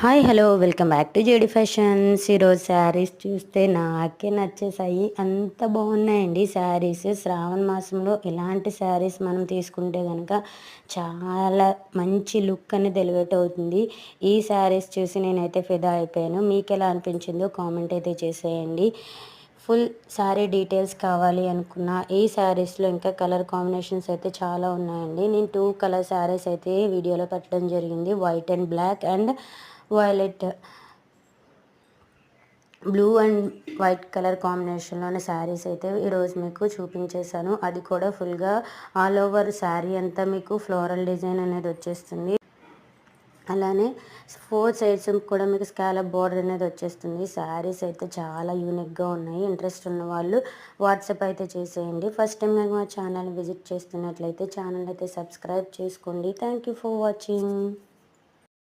Hi hello welcome back to JD fashions. ఈరోజు శారీస్ చూస్తే నాకే నచ్చేసాయి. అంత బాగున్నాయండి శారీస్. శ్రావణ మాసంలో ఇలాంటి శారీస్ మనం తీసుకుంటే కనుక చాలా మంచి లుక్ అనేది ఎలివేట్ అవుతుంది. ఈ శారీస్ చూసి నేనైతే ఫిదా అయిపోయాను. మీకు ఎలా అనిపించిందో కామెంట్ అయితే చేసేయండి. ఫుల్ శారీ డీటెయిల్స్ కావాలి అనుకున్న ఈ శారీస్లో ఇంకా కలర్ కాంబినేషన్స్ అయితే చాలా ఉన్నాయండి. నేను 2 కలర్ శారీస్ అయితే వీడియోలో పెట్టడం జరిగింది. White and black and violet, blue and white colour కాంబినేషన్లోని శారీస్ అయితే ఈరోజు మీకు చూపించేశాను. అది కూడా ఫుల్గా ఆల్ ఓవర్ శారీ అంతా మీకు ఫ్లోరల్ డిజైన్ అనేది వచ్చేస్తుంది. అలానే 4 సైడ్స్ కూడా మీకు స్కాలప్ బోర్డర్ అనేది వచ్చేస్తుంది. శారీస్ అయితే చాలా యూనిక్గా ఉన్నాయి. ఇంట్రెస్ట్ ఉన్న వాళ్ళు వాట్సాప్ అయితే చేసేయండి. ఫస్ట్ టైం కనుక మా ఛానల్ విజిట్ చేస్తున్నట్లయితే ఛానల్ అయితే సబ్స్క్రైబ్ చేసుకోండి. Thank you for watching.